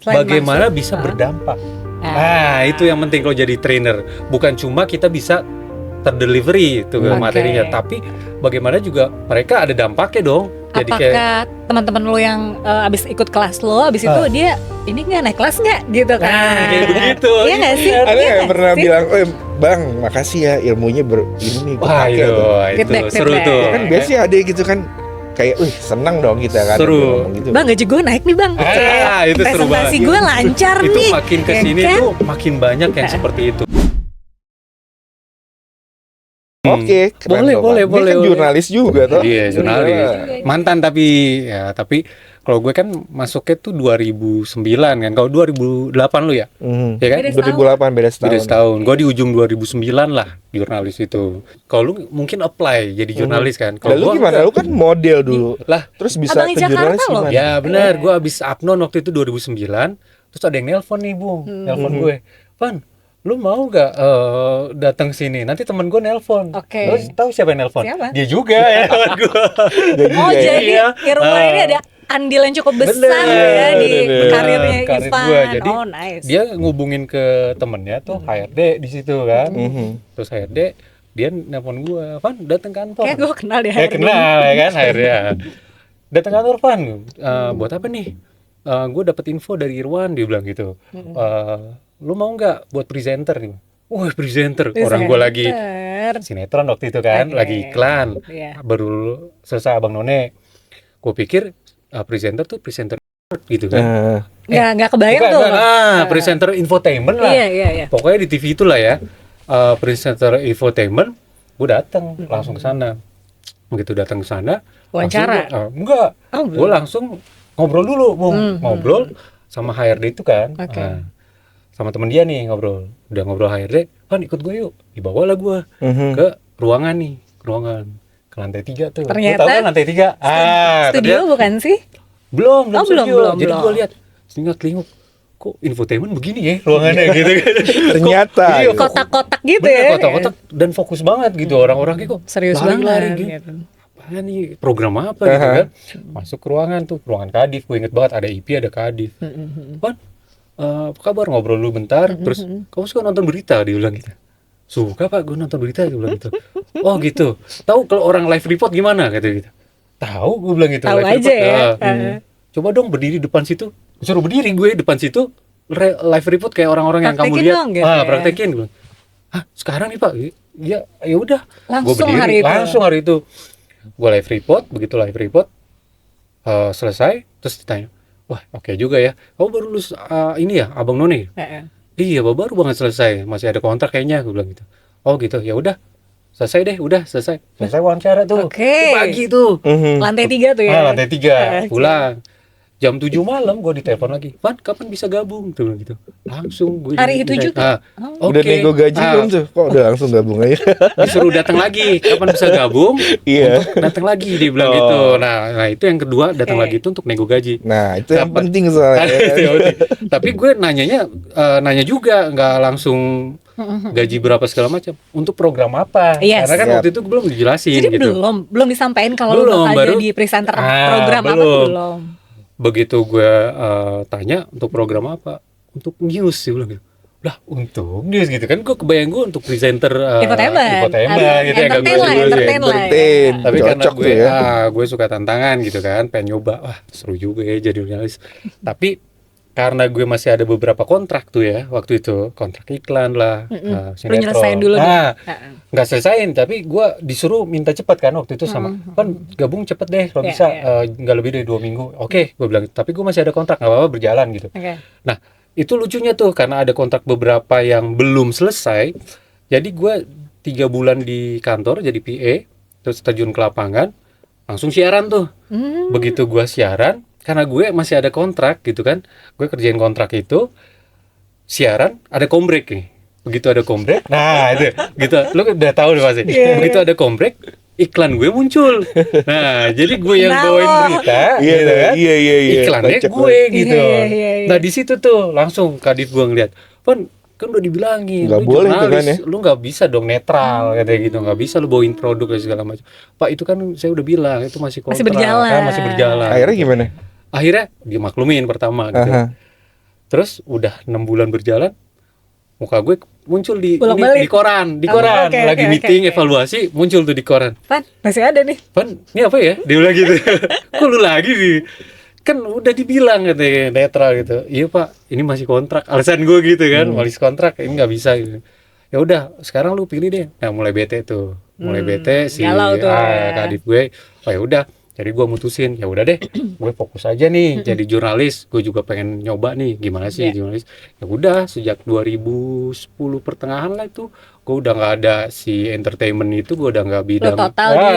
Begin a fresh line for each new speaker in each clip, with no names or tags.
bagaimana bisa berdampak. Nah, itu yang penting kalau jadi trainer. Bukan cuma kita bisa terdelivery itu materinya, tapi bagaimana juga mereka ada dampaknya dong. Jadi
apakah teman-teman lo yang abis ikut kelas lo, abis itu dia ini nggak naik kelas nggak gitu kan?
Kayak begitu.
Iya nggak sih?
Ada yang pernah bilang, bang, makasih ya ilmunya ini gue pakai tuh.
Itu seru tuh.
Kan biasanya ada gitu kan, kayak, senang dong kita kan.
Seru.
Gitu.
Bang, gaji gue naik nih bang.
Itu seru banget.
Presentasi gue lancar nih.
Itu makin kesini tuh makin banyak yang seperti itu.
Oke,
boleh.
Dia kan jurnalis juga toh.
Iya, jurnalis. Mantan tapi kalau gue kan masuknya tuh 2009 kan. Kalau 2008 lu ya? Ya kan?
2008 beda
setahun. Gue di ujung 2009 lah jurnalis itu. Kalau lu mungkin apply jadi jurnalis kan. Kalau
lu gimana? Lu kan model dulu.
Lah,
terus bisa ke jurnalis gimana?
Ya benar, gue abis Apnon waktu itu 2009. Terus ada yang nelpon nih, Bung. Nelpon gue. Van, lu mau gak datang sini? Nanti temen gue nelpon. Lu tahu siapa yang nelpon?
Siapa?
Dia juga ya temen gue.
Jadi Irwan ini ada andil yang cukup besar di karirnya Ivan.
Jadi
nice.
Dia ngubungin ke temennya tuh HRD di situ kan. Terus HRD dia nelpon gue, Van datang kantor.
Kayak gue kenal dia.
Kayak kenal ya kan HRD. Datang kantor Van, buat apa nih? Gue dapet info dari Irwan, dia bilang gitu. Lu mau nggak buat presenter nih? Wah, presenter. Orang gue lagi sinetron waktu itu kan, lagi iklan. Baru selesai Abang None. Gue pikir presenter tuh presenter gitu kan.
Nggak kebayang tuh.
Presenter infotainment lah.
Iya.
Pokoknya di TV itulah ya. Presenter infotainment. Gue datang langsung ke sana. Begitu datang ke sana,
wawancara.
Enggak. Gue langsung ngobrol dulu, Bung. Ngobrol sama HRD itu kan. Sama temen dia nih ngobrol. Udah ngobrol HRD, Van ikut gue yuk. Dibawalah gue ke ruangan nih, ke lantai 3 tuh.
Ternyata
lu tahu kan lantai 3?
Studio bukan sih?
Belum studio. Jadi
belum.
gue lihat, selingkuh. Kok infotainment begini ya ruangannya gitu kan.
Ternyata
kotak-kotak gitu
ya. Kotak-kotak dan fokus banget gitu. Orang-orangnya kok
serius
lari-lari
banget
gitu. Apaan nih program apa gitu kan. Masuk ke ruangan tuh, ruangan Kadif. Gue inget banget ada IP, ada Kadif. Van, apa kabar, ngobrol dulu bentar. Terus kamu suka nonton berita, dia bilang gitu. Suka Pak, gue nonton berita, dia bilang gitu. Oh gitu. Tahu kalau orang live report gimana gitu. Tahu, gue bilang gitu.
Tahu aja ya.
Coba dong berdiri depan situ. Suruh berdiri gue depan situ live report kayak orang-orang yang kamu lihat.
Dong, gitu
praktekin gue. Sekarang nih Pak. Ya udah.
Langsung
gue berdiri langsung hari itu. Gue live report, begitu live report selesai terus ditanya, wah oke juga ya. Kamu baru lulus ini ya, Abang None? Iya, baru banget selesai. Masih ada kontrak kayaknya, gue bilang gitu. Oh gitu, ya udah. Selesai deh, udah selesai wawancara tuh. Pagi tuh.
Lantai 3 tuh ya.
Lantai 3, pulang. Jam 7 malam gue ditelepon lagi. Van, kapan bisa gabung? Tuh gitu. Langsung gue
hari itu juga.
Udah nego gaji belum tuh? Kok udah langsung gabung aja?
Disuruh datang lagi. Kapan bisa gabung? Untuk datang lagi, dia bilang gitu. Nah, itu yang kedua, datang lagi itu untuk nego gaji.
Nah, itu yang penting soalnya.
Tapi gue nanya juga, nggak langsung gaji berapa segala macam. Untuk program apa? Karena kan waktu itu belum dijelasin.
Jadi
gitu.
belum disampaikan kalau lu bakal jadi presenter program apa tuh belum.
Begitu gue tanya untuk program apa, untuk news sih bilang gitu. Lah untuk news gitu kan, gue kebayang gue untuk presenter
infotainment gitu ya,
entertain.
Tapi karena gue suka tantangan gitu kan, pengen nyoba, wah seru juga ya jadi jurnalis. Tapi karena gue masih ada beberapa kontrak tuh ya waktu itu, kontrak iklan lah,
sinetron. Lu nyelesain dulu
nggak selesain, tapi gue disuruh minta cepat kan waktu itu sama kan, gabung cepet deh kalau bisa, nggak lebih dari 2 minggu. Oke, gue bilang, tapi gue masih ada kontrak, nggak apa-apa, berjalan gitu. Nah itu lucunya tuh, karena ada kontrak beberapa yang belum selesai, jadi gue 3 bulan di kantor jadi PA, terus terjun ke lapangan, langsung siaran tuh. Begitu gue siaran, karena gue masih ada kontrak gitu kan, gue kerjain kontrak itu, siaran ada kombrek nih. Begitu ada kombrek, nah itu gitu, lu udah tahu deh pasti. Begitu ada kombrek, iklan gue muncul. Nah jadi gue yang bawain berita, gitu kan, iklannya gue gitu. Nah di situ tuh langsung Kadif gue ngeliat, Pon kan udah dibilangin,
nggak
lu
boleh
jurnalis,
kan, ya?
lu nggak bisa dong netral kayak gitu, nggak bisa lu bawain produk dan segala macam. Pak itu kan saya udah bilang itu masih kontrak,
masih berjalan.
Kan masih berjalan.
Akhirnya gimana?
Akhirnya dia maklumin pertama gitu. Terus udah 6 bulan berjalan, muka gue muncul di koran, lagi meeting evaluasi muncul tuh di koran.
Pan, masih ada nih.
Pan, ini apa ya? Dia bilang gitu. Kok lu lagi nih? Kan udah dibilang katanya netral gitu. Iya Pak, ini masih kontrak. Alasan gue gitu kan, masih kontrak, ini nggak bisa gitu. Ya udah, sekarang lu pilih deh. Nah, mulai bete tuh. Mulai bete si kadip gue. Oh ya udah. Jadi gue mutusin, ya udah deh, gue fokus aja nih jadi jurnalis. Gue juga pengen nyoba nih gimana sih jurnalis. Ya udah, sejak 2010 pertengahan lah itu, gue udah nggak ada si entertainment itu, gue udah nggak bidang.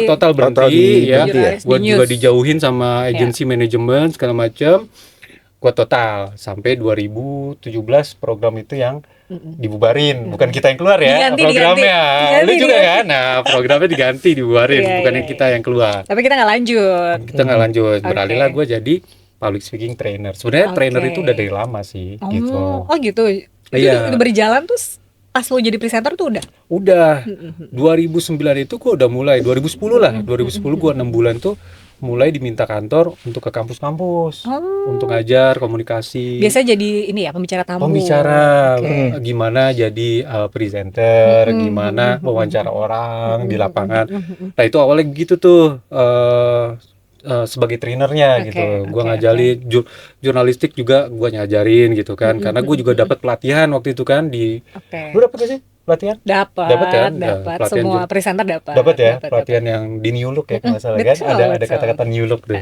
Total berhenti ya. Gue juga dijauhin sama agensi manajemen segala macam. Gue total sampai 2017 program itu yang dibubarin, bukan kita yang keluar ya programnya. Lu juga kan? Nah, programnya diganti, dibubarin, bukan yang kita yang keluar.
Tapi kita nggak lanjut.
Beralihlah gue jadi public speaking trainer. Sebenarnya trainer itu udah dari lama sih, gitu.
Oh gitu. Itu berjalan terus pas lo jadi presenter tuh udah?
Udah. 2009 itu gue udah mulai. 2010 lah. 2010 gue 6 bulan tuh mulai diminta kantor untuk ke kampus-kampus untuk ngajar komunikasi.
Biasa jadi ini ya, pembicara tamu.
Gimana jadi presenter, gimana wawancara orang di lapangan. Nah itu awalnya gitu tuh sebagai trainernya gitu. Gue ngajarin jurnalistik juga gue ngajarin gitu kan. Karena gue juga dapat pelatihan waktu itu kan di. Lu dapet gak sih? Pelatihan?
Dapat. Semua presenter dapat.
Pelatihan yang di New Look ya, kalau nggak salah kan. Ada kata-kata New Look tuh.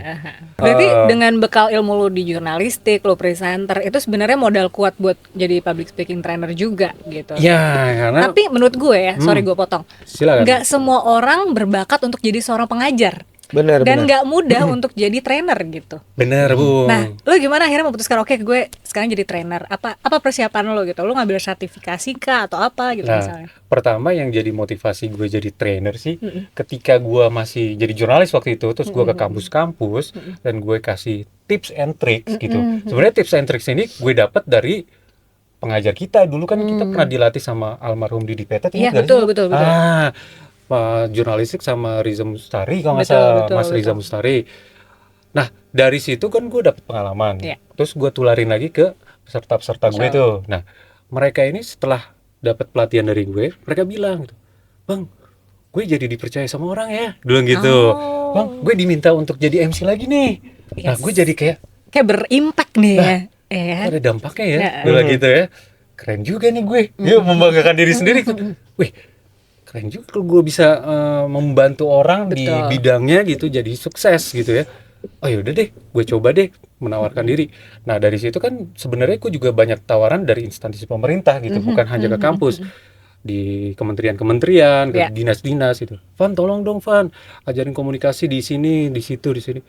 Berarti dengan bekal ilmu lo di jurnalistik, lo presenter, itu sebenarnya modal kuat buat jadi public speaking trainer juga gitu.
Ya, karena.
Tapi menurut gue ya, sorry gue potong.
Silakan.
Nggak semua orang berbakat untuk jadi seorang pengajar.
Benar.
Dan nggak mudah untuk jadi trainer gitu.
Benar, Bu.
Nah, lo gimana akhirnya memutuskan oke, gue sekarang jadi trainer? Apa persiapan lo gitu? Lo ngambil sertifikasi kah atau apa gitu misalnya?
Pertama yang jadi motivasi gue jadi trainer sih, ketika gue masih jadi jurnalis waktu itu, terus gue ke kampus-kampus dan gue kasih tips and tricks gitu. Sebenarnya tips and tricks ini gue dapat dari pengajar kita. Dulu kan kita pernah dilatih sama almarhum Didi Petet.
Iya, betul.
Jurnalistik sama Riza Mustari kalau nggak salah, Mas Riza Mustari. Nah dari situ kan gue dapet pengalaman, terus gue tularin lagi ke peserta-peserta gue tuh. Nah mereka ini setelah dapat pelatihan dari gue, mereka bilang, Bang, gue jadi dipercaya sama orang ya, bilang gitu. Bang, gue diminta untuk jadi MC lagi nih. Nah gue jadi kayak
berimpact nih
ya. Ada dampaknya ya, bilang gitu ya. Keren juga nih gue, membanggakan diri sendiri. Wih, keren juga kalau gue bisa membantu orang di bidangnya gitu jadi sukses gitu ya. Oh yaudah deh, gue coba deh menawarkan diri. Nah dari situ kan sebenarnya gue juga banyak tawaran dari instansi pemerintah gitu, bukan hanya ke kampus, di kementerian-kementerian, ke dinas-dinas gitu. Van, tolong dong Van, ajarin komunikasi di sini, di situ, di sini.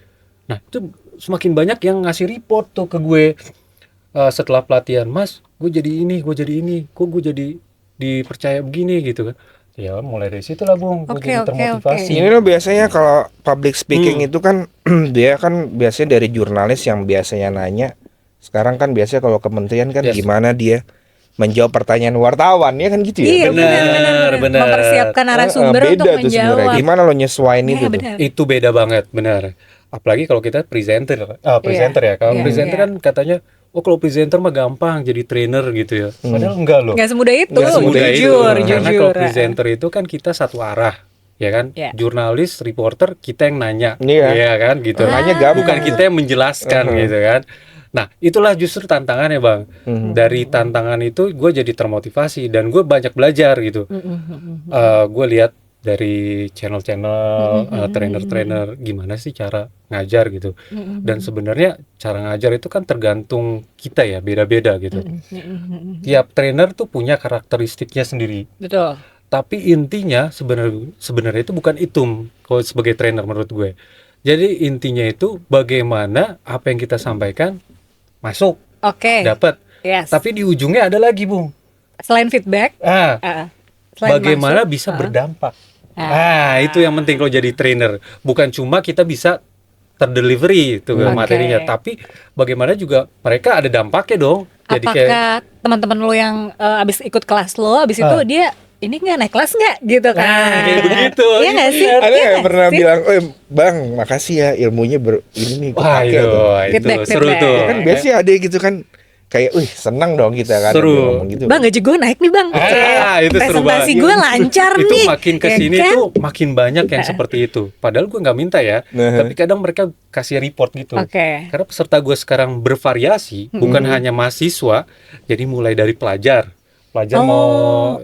Nah itu semakin banyak yang ngasih report tuh ke gue setelah pelatihan, Mas, gue jadi ini, kok gue jadi dipercaya begini gitu kan. Ya mulai dari situ lah Bung, gue jadi termotivasi.
Ini loh biasanya kalau public speaking itu kan dia kan biasanya dari jurnalis yang biasanya nanya. Sekarang kan biasanya kalau kementerian kan gimana dia menjawab pertanyaan wartawan ya kan gitu ya.
Iya benar. Mempersiapkan narasumber untuk menjawab.
Gimana lo nyesuaiin itu tuh?
Itu beda banget, benar. Apalagi kalau kita presenter ya. Kalau presenter kan katanya, kalau presenter mah gampang jadi trainer gitu ya. Padahal enggak loh.
Enggak semudah itu.
Jujur. Karena kalau presenter itu kan kita satu arah, ya kan? Jurnalis, reporter kita yang nanya, ya kan? Gitu.
Nanya gampang.
Bukan kita yang menjelaskan gitu kan. Nah, itulah justru tantangannya Bang. Dari tantangan itu gue jadi termotivasi dan gue banyak belajar gitu. Gue lihat dari channel-channel trainer-trainer gimana sih cara ngajar gitu. Dan sebenarnya cara ngajar itu kan tergantung kita ya, beda-beda gitu. Tiap trainer tuh punya karakteristiknya sendiri.
Betul.
Tapi intinya sebenarnya itu bukan itu kalau sebagai trainer menurut gue. Jadi intinya itu bagaimana apa yang kita sampaikan masuk, dapat. Tapi di ujungnya ada lagi Bung.
Selain feedback,
bagaimana bisa berdampak. Itu yang penting kalau jadi trainer. Bukan cuma kita bisa terdelivery itu materinya, tapi bagaimana juga mereka ada dampaknya dong. Jadi
apakah teman-teman lo yang abis ikut kelas lo, abis itu dia ini nggak naik kelas nggak gitu kan?
Kayak begitu.
Iya nggak sih?
Ada yang pernah bilang, Bang, makasih ya ilmunya ini nih.
Wah itu seru tuh.
Kan biasanya ada gitu kan. kayak, senang dong kita kan
Seru.
ngomong gitu.
Bang, gaji gue naik nih bang.
Itu seru banget.
Presentasi gue lancar
Itu
nih.
makin kesini
ya kan?
tuh makin banyak yang seperti itu. Padahal gue nggak minta ya, tapi kadang mereka kasih report gitu.
Oke.
Karena peserta gue sekarang bervariasi, bukan hanya mahasiswa. Jadi mulai dari pelajar mau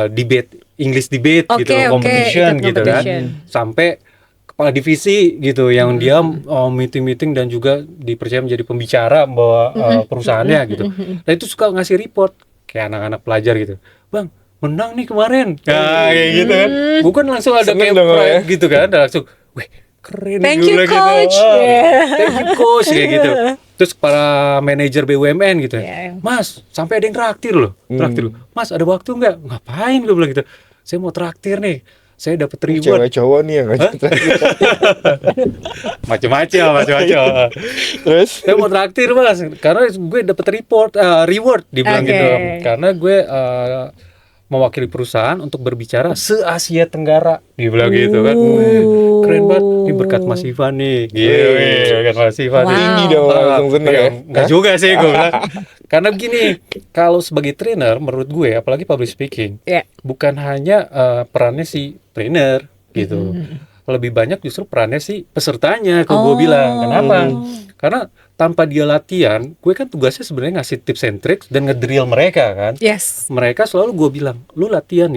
debate, English debate gitu, competition
ikut
gitu kan,
competition.
sampai kepala divisi gitu yang dia meeting dan juga dipercaya menjadi pembicara bahwa perusahaannya gitu. Nah itu suka ngasih report kayak anak-anak pelajar gitu, bang menang nih kemarin, kayak gitu kan. Bukan langsung ada
Seneng
kayak
dong,
pride
ya.
gitu kan, langsung, wih keren nih
Thank
gue
you,
bilang
coach.
gitu.
Yeah.
Thank you coach kayak gitu. Terus para manajer BUMN gitu ya,
Yeah.
Mas sampai ada yang traktir loh, Mas ada waktu nggak? Ngapain gue bilang gitu, saya mau traktir nih, saya dapat reward.
Cewek cowok nih yang ngajak.
Macam-macam.
Terus
Saya mau traktir mas, karena gue dapat reward dibilang
Oke.
gitu, karena gue mewakili perusahaan untuk berbicara se-Asia Tenggara, dibilang gitu kan. Wih, keren banget, ini berkat Mas Ivan nih, gitu, berkat Mas Ivan nih.
Wow.
tinggi dong langsung seneng ya.
Enggak juga sih gue bilang. Karena begini, kalau sebagai trainer menurut gue, apalagi public speaking,
Ya.
bukan hanya perannya si trainer gitu. Lebih banyak justru perannya si pesertanya, kalau gue bilang. Kenapa? Karena tanpa dia latihan, gue kan tugasnya sebenarnya ngasih tips and tricks dan ngedrill mereka kan.
Yes.
Mereka selalu gue bilang, lu latihan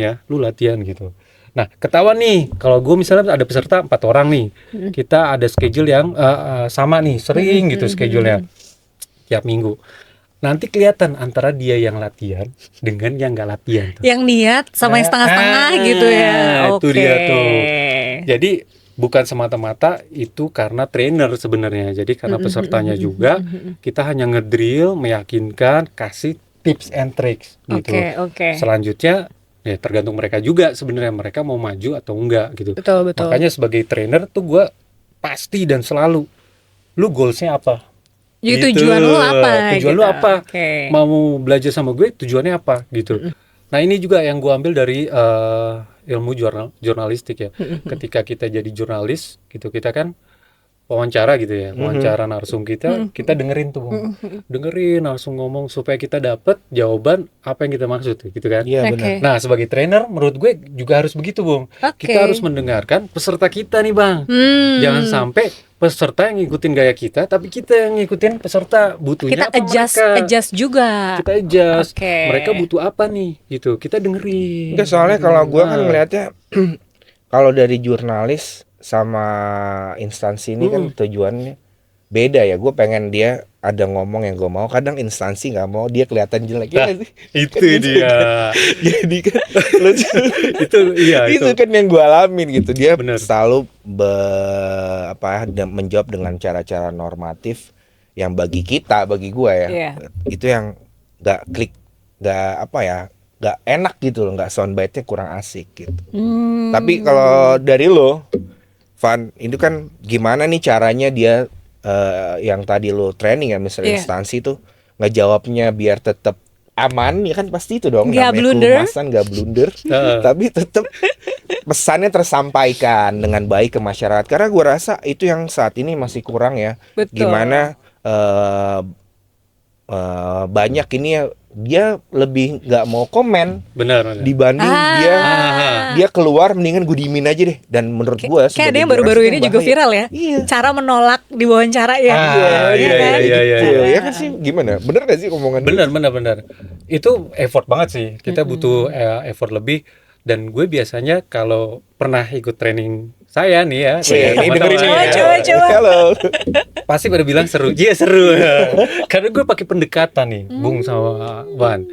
gitu. Nah, ketahuan nih, kalau gue misalnya ada peserta 4 orang nih, kita ada schedule yang sama nih, sering gitu schedule-nya tiap minggu. Nanti kelihatan antara dia yang latihan dengan yang nggak latihan. Tuh.
Yang niat sama yang setengah-setengah gitu ya.
Itu dia tuh. Jadi bukan semata-mata itu karena trainer sebenarnya. Jadi karena pesertanya juga, kita hanya ngedrill, meyakinkan, kasih tips and tricks gitu.
Oke.
Selanjutnya ya tergantung mereka juga sebenarnya, mereka mau maju atau enggak gitu.
Betul.
Makanya sebagai trainer tuh gue pasti dan selalu, lu goalsnya apa? Gitu.
Tujuan lu apa?
Tujuan
gitu.
lu apa?
Oke.
Mau belajar sama gue tujuannya apa gitu. Nah ini juga yang gue ambil dari ilmu jurnalistik ya. Ketika kita jadi jurnalis gitu, kita kan wawancara gitu ya, wawancara narsum kita dengerin tuh, dengerin narsum ngomong supaya kita dapat jawaban apa yang kita maksud gitu kan.
Iya
Oke.
benar.
Nah sebagai trainer menurut gue juga harus begitu Bung.
Oke.
Kita harus mendengarkan peserta kita nih Bang. Jangan sampai peserta yang ngikutin gaya kita, tapi kita yang ngikutin peserta butuhnya
Kita
apa mereka.
adjust juga.
Kita adjust.
Oke.
Mereka butuh apa nih gitu. Kita dengerin.
Enggak, soalnya kalau gua kan
Nah.
ngelihatnya kalau dari jurnalis sama instansi ini kan tujuannya beda ya. Gue pengen dia ada ngomong yang gue mau, kadang instansi nggak mau, dia kelihatan jelek ya nggak sih?
Itu
Kan gitu
dia.
kan. Jadi kan lucu.
itu iya
itu
itu.
kan yang gue alamin gitu. Dia
Bener.
selalu menjawab dengan cara-cara normatif yang bagi kita, bagi gue ya,
Iya.
itu yang nggak klik, nggak enak gitu loh, nggak soundbite-nya kurang asik gitu. Tapi kalau dari lo, Van, itu kan gimana nih caranya dia yang tadi lo training ya, misalnya
Iya.
instansi tuh ngejawabnya biar tetap aman, ya kan pasti itu dong,
Nggak
namanya
blunder.
kehumasan, nggak blunder, tapi tetap pesannya tersampaikan dengan baik ke masyarakat. Karena gue rasa itu yang saat ini masih kurang ya.
Betul.
Gimana banyak ini ya, dia lebih nggak mau komen
Benar.
dibanding dia keluar, mendingan gue diemin aja deh. Dan menurut gue
Kayak ada yang baru-baru ini juga viral ya.
Iya.
Cara menolak di wawancara ya.
Iya,
kan?
iya.
Ya kan sih, gimana? Bener gak sih omongan dia?
Benar. Itu effort banget sih. Kita butuh effort lebih. Dan gue biasanya kalau pernah ikut training saya nih ya,
Ini dengerin nih ya.
Coba.
Halo.
pasti pada bilang seru. Iya seru. Karena gue pakai pendekatan nih, Bung sama Van.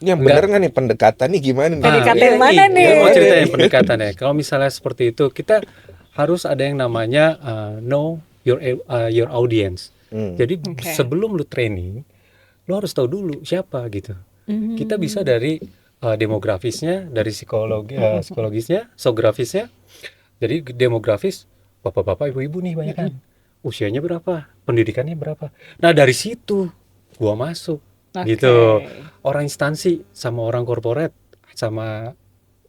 Yang bener nggak nih pendekatan nih gimana nih?
Pendekatan
iya
yang mana nih?
Gue mau ceritain pendekatannya. Kalau misalnya seperti itu, kita harus ada yang namanya know your audience. Jadi sebelum lu training, lu harus tahu dulu siapa gitu. Kita bisa dari demografisnya, dari psikologisnya, sosiografisnya. Jadi demografis, bapak-bapak, ibu-ibu nih banyak kan. Usianya berapa? Pendidikannya berapa? Nah dari situ gua masuk. Gitu. Orang instansi sama orang korporat sama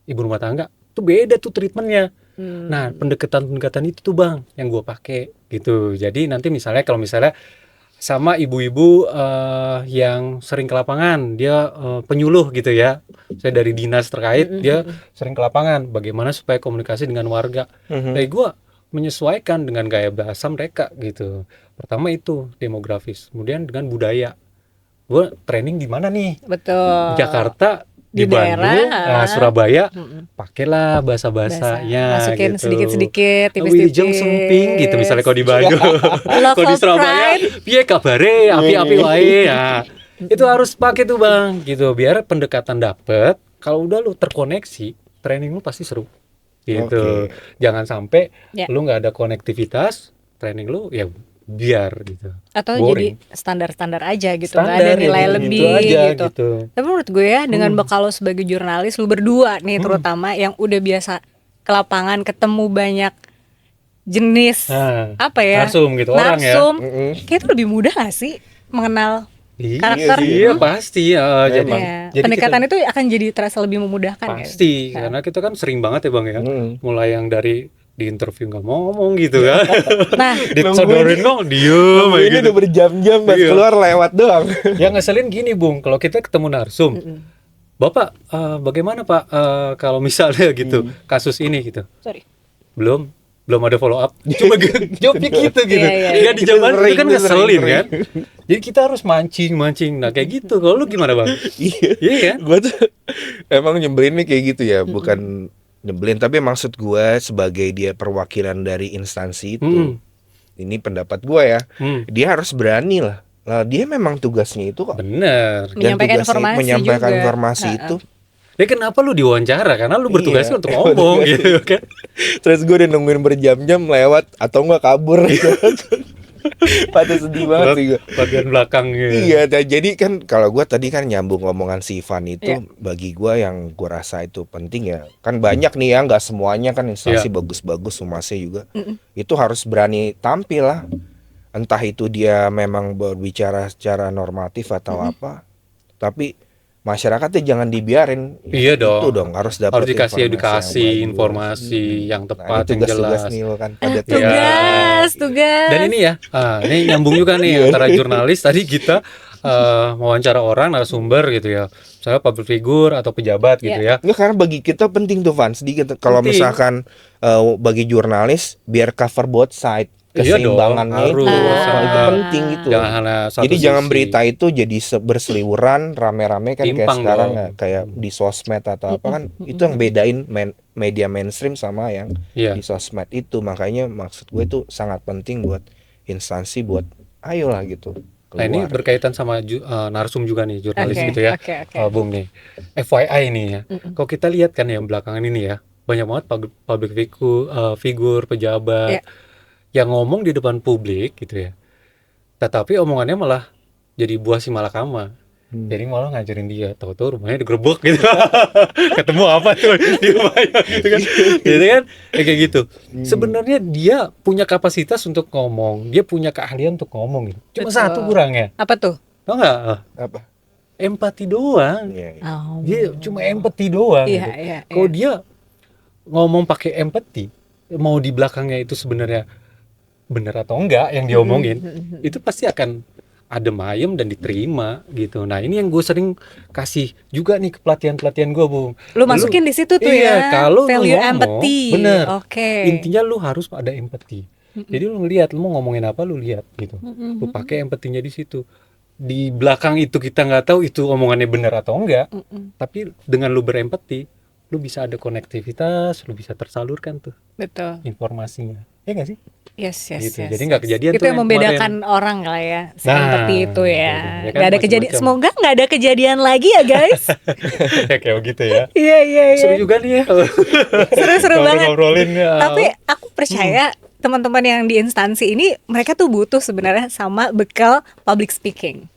ibu rumah tangga tuh beda tuh treatmentnya. Nah pendekatan itu tuh Bang yang gue pakai gitu. Jadi nanti misalnya kalau misalnya sama ibu-ibu yang sering ke lapangan, dia penyuluh gitu ya. Saya dari dinas terkait, dia sering ke lapangan. Bagaimana supaya komunikasi dengan warga. Jadi gue menyesuaikan dengan gaya bahasa mereka gitu. Pertama itu demografis, kemudian dengan budaya. Gue training di mana nih?
Betul.
Jakarta,
Di
di Bandung,
daerah,
Surabaya, pakailah bahasa-bahasanya
masukin
gitu.
sedikit-sedikit,
Wilujeng
tipis-tipis.
sumping gitu misalnya kalau di Bandung. Kalau di
Local
Surabaya,
pride.
piye kabare, api-api wae ya. Itu harus pakai tuh Bang, gitu. Biar pendekatan dapet. Kalau udah lu terkoneksi, training lu pasti seru. Gitu. Jangan sampai lu nggak ada konektivitas, training lu ya biar gitu.
Atau
boring.
jadi standar-standar aja gitu, nggak ada nilai
ya,
lebih
gitu aja,
gitu. Tapi menurut gue ya, dengan bekal lo sebagai jurnalis, lu berdua nih terutama yang udah biasa ke lapangan ketemu banyak jenis
narsum gitu, orang ya.
Kayak itu lebih mudah gak sih mengenal karakter?
Iya pasti ya. Jadi
pendekatan itu akan jadi terasa lebih memudahkan.
Pasti ya? Karena kita kan sering banget ya Bang ya, mulai yang dari di interview nggak mau ngomong gitu kan,
nah
disodorin dong diem
ini gitu. Udah berjam-jam pas keluar lewat doang.
Yang ngeselin gini Bung, kalau kita ketemu narsum, Bapak bagaimana Pak kalau misalnya gitu kasus ini gitu, belum ada follow up, cuma jawabnya gitu nggak dijawab, itu kan ngeselin kan. Jadi kita harus mancing. Nah kayak gitu. Kalau lu gimana Bang? Iya kan?
Gue tuh emang nyebelinnya kayak gitu ya, bukan nyebelin, tapi maksud gue sebagai dia perwakilan dari instansi itu, ini pendapat gue ya, dia harus berani lah. Nah, dia memang tugasnya itu kok.
Bener.
Dan menyampaikan informasi itu.
Ya kenapa lu diwawancara? Karena lu bertugasnya untuk ngomong gitu kan.
Terus gue udah nungguin berjam-jam lewat atau enggak kabur gitu. Pada sedih banget sih gue.
Bagian belakang gitu.
Iya, jadi kan kalau gue tadi kan nyambung ngomongan si Ivan itu, bagi gue yang gue rasa itu penting ya. Kan banyak nih ya, nggak semuanya kan instansi bagus-bagus, humasnya juga. Itu harus berani tampil lah. Entah itu dia memang berbicara secara normatif atau apa. Tapi masyarakatnya jangan dibiarin.
Iya dong.
Itu dong harus dapat
dikasih edukasi, informasi yang tepat, yang jelas.
Nih lo kan
tugas.
Dan ini ya, ini nyambung juga nih antara jurnalis tadi kita mewawancara orang narasumber gitu ya. Misalnya public figure atau pejabat gitu ya.
Nggak, karena bagi kita penting tuh Van, sedikit kalau misalkan bagi jurnalis biar cover both side. Keseimbangannya itu penting gitu. Jadi jangan berita itu jadi berseliweran rame-rame kan kayak sekarang kayak di sosmed atau apa kan, itu yang bedain media mainstream sama yang di sosmed itu. Makanya maksud gue itu sangat penting buat instansi buat ayolah gitu keluar.
Nah ini berkaitan sama narsum juga nih, jurnalis gitu ya. Bung nih, FYI nih ya. Kalau kita lihat kan yang belakangan ini ya, banyak banget public figure, pejabat yang ngomong di depan publik gitu ya, tetapi omongannya malah jadi buah si malakama. Jadi malah ngajarin dia, tahu-tahu rumahnya digerebek gitu. Ketemu apa tuh di rumahnya gitu kan. Gitu kan, kayak gitu. Sebenarnya dia punya kapasitas untuk ngomong, dia punya keahlian untuk ngomong gitu. Cuma satu kurangnya.
Apa tuh?
Tahu nggak?
Apa?
Empati doang. Dia cuma empati doang. Kalau dia ngomong pakai empati, mau di belakangnya itu sebenarnya benar atau enggak yang diomongin, itu pasti akan adem ayem dan diterima gitu. Nah ini yang gue sering kasih juga nih ke pelatihan gue Bung.
Lu masukin di situ tuh
kalau
value
lu ngomong,
empathy.
Bener. Intinya lu harus ada empati. Jadi lu ngelihat, lu mau ngomongin apa lu lihat gitu. Lu pakai empatinya di situ. Di belakang itu kita nggak tahu itu omongannya benar atau enggak. Tapi dengan lu berempati, lu bisa ada konektivitas, lu bisa tersalurkan tuh.
Betul.
Informasinya. Ya nggak sih?
Yes.
Jadi nggak kejadian
itu
tuh
yang membedakan orang lah ya, seperti itu ya.
Kan
nggak ada kejadian, semoga nggak ada kejadian lagi ya guys.
Kayak begitu ya.
Iya.
Seru juga nih ya.
Seru banget.
Ngobrolin ya.
Tapi aku percaya teman-teman yang di instansi ini mereka tuh butuh sebenarnya sama bekal public speaking.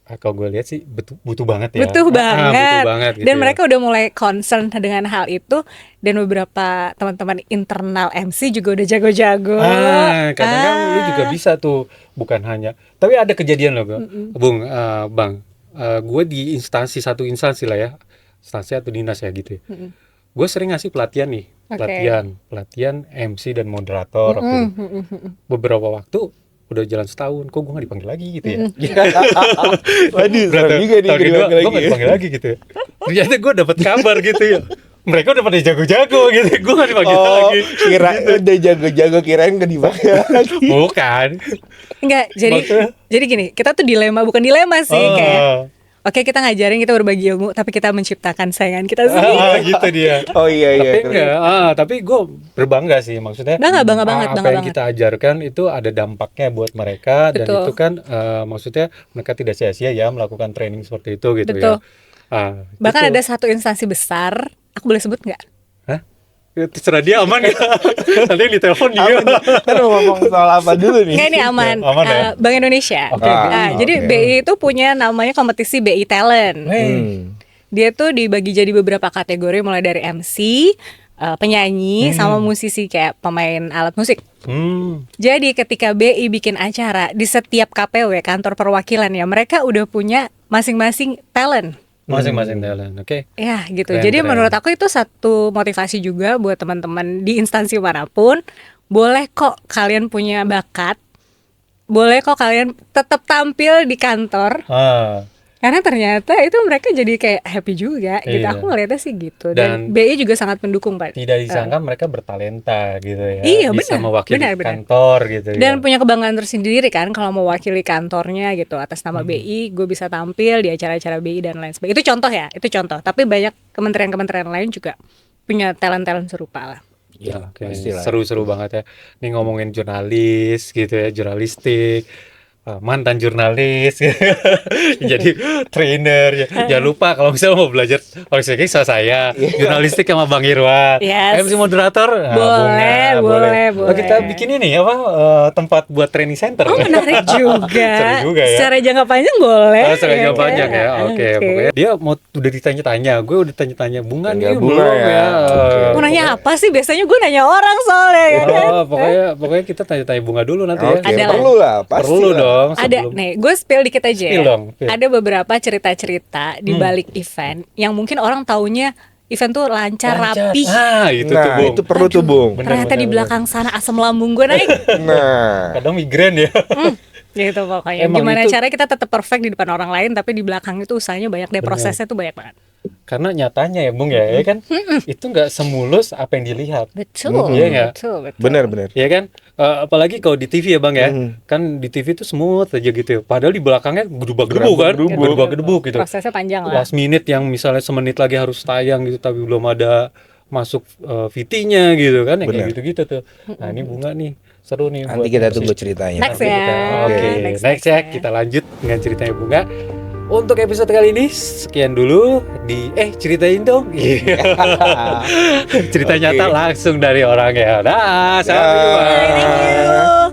Kalau gue lihat sih butuh banget ya.
Butuh banget
gitu
dan
ya.
mereka udah mulai concern dengan hal itu. Dan beberapa teman-teman internal MC juga udah jago-jago.
Kadang-kadang lu juga bisa tuh. Bukan hanya, tapi ada kejadian loh Bung, Bang, gue di satu instansi lah ya, instansi atau dinas ya gitu ya. Gue sering ngasih pelatihan nih. Pelatihan MC dan moderator. Beberapa waktu udah jalan setahun, kok gue nggak dipanggil lagi gitu ya.
Waduh, serem juga nih
tahun kedua
dipanggil
gue
lagi.
nggak dipanggil lagi gitu ya. Ternyata gue dapat kabar gitu ya, mereka udah pada jago-jago gitu, gue nggak dipanggil
Oh,
lagi.
kira udah jago-jago, kirain gak dipanggil lagi.
Bukan.
Enggak, jadi gini, kita tuh bukan dilema sih, kayak oke, kita ngajarin, kita berbagi ilmu, tapi kita menciptakan saingan kita sendiri.
Gitu dia.
Oh iya
Tapi
terus.
enggak, tapi gue berbangga sih, maksudnya
Bangga banget,
apa
bangga
yang
banget.
kita ajarkan itu ada dampaknya buat mereka. Dan
Betul.
itu kan maksudnya mereka tidak sia-sia ya melakukan training seperti itu gitu.
Betul.
Ya.
Bahkan
Gitu.
ada satu instansi besar, aku boleh sebut nggak?
Hah? Ya, terserah dia, aman gak? Nanti yang ditelepon dia.
Kan mau ngomong soal apa dulu nih?
Nggak, ini aman.
Aman ya?
Bank Indonesia.
Oke,
Jadi
oke.
BI itu punya namanya kompetisi BI Talent. Dia tuh dibagi jadi beberapa kategori, mulai dari MC, penyanyi, sama musisi kayak pemain alat musik. Jadi ketika BI bikin acara di setiap KPW, kantor perwakilan ya, mereka udah punya masing-masing talent.
Masing-masing talent, oke.
Ya gitu.
Keren,
Jadi
keren.
menurut aku itu satu motivasi juga buat teman-teman di instansi manapun. Boleh kok kalian punya bakat, boleh kok kalian tetap tampil di kantor. Karena ternyata itu mereka jadi kayak happy juga gitu.
Iya.
Aku ngeliatnya sih gitu.
Dan
Dan BI juga sangat mendukung, Pak.
Tidak disangka mereka bertalenta gitu ya.
Iya,
Bisa
benar,
mewakili
benar.
kantor gitu ya.
Dan punya kebanggaan tersendiri kan kalau mewakili kantornya gitu atas nama BI, gue bisa tampil di acara-acara BI dan lain sebagainya. Itu contoh ya, itu contoh. Tapi banyak kementerian-kementerian lain juga punya talent-talent serupa lah.
Ya, oke.
pastilah.
Seru-seru banget ya. Nih ngomongin jurnalis gitu ya, jurnalistik. Mantan jurnalis jadi trainer ya. Jangan lupa kalau misalnya mau belajar jurnalistik sama saya, jurnalistik sama Bang Irwan.
Yes.
MC moderator
Boleh,
Bunga,
boleh.
kita bikin ini apa tempat buat training center.
Oh, menarik juga.
Seru juga ya.
Secara jangka panjang boleh.
Secara jangka
Oke.
panjang ya. Oke, pokoknya dia mau udah ditanya-tanya, gue udah tanya-tanya Bunga nih
Tinggal Bunga
belum
ya.
ya.
Oke.
Mau nanya apa sih? Biasanya gue nanya orang soalnya ya kan?
Pokoknya kita tanya-tanya Bunga dulu nanti ya.
Oke,
Ada
perlu lah, pasti
Perlu
lah.
dong.
Ada
sebelum-
nih, gue spill dikit aja ya.
Spill dong, spill.
Ada beberapa cerita-cerita di balik event yang mungkin orang taunya event tuh lancar, rapi.
Itu tuh,
Nah,
Bung.
itu perlu tuh, Bung.
Bener,
Ternyata di
bener.
belakang sana asam lambung gue naik.
Nah,
Kadang migrain ya.
Gitu pokoknya.
Emang
Gimana
itu-
caranya kita tetap perfect di depan orang lain, tapi di belakang itu usahanya banyak deh, prosesnya tuh banyak banget.
Karena nyatanya ya, Bung ya kan, itu nggak semulus apa yang dilihat.
Betul,
Iya nggak?
betul.
benar-benar.
Iya kan? Apalagi kalau di TV ya, Bang ya. Kan di TV itu smooth aja gitu ya. Padahal di belakangnya gedubak-gebu kan.
Gerabak-gerubuk.
Gedubak-gedubuk gitu.
Prosesnya panjang lah.
Last minute yang misalnya semenit lagi harus tayang gitu tapi belum ada masuk VT-nya gitu kan, yang kayak
Benar.
gitu-gitu tuh. Nah, ini Bunga nih seru nih
Nanti
buat
kita
ngasih-
tunggu ceritanya.
Next ya.
Oke,
Next
next ya, kita lanjut dengan ceritanya Bunga. Untuk episode kali ini sekian dulu di ceritain dong. Cerita
Oke.
nyata langsung dari orangnya. Dah, sampai jumpa.
Thank you.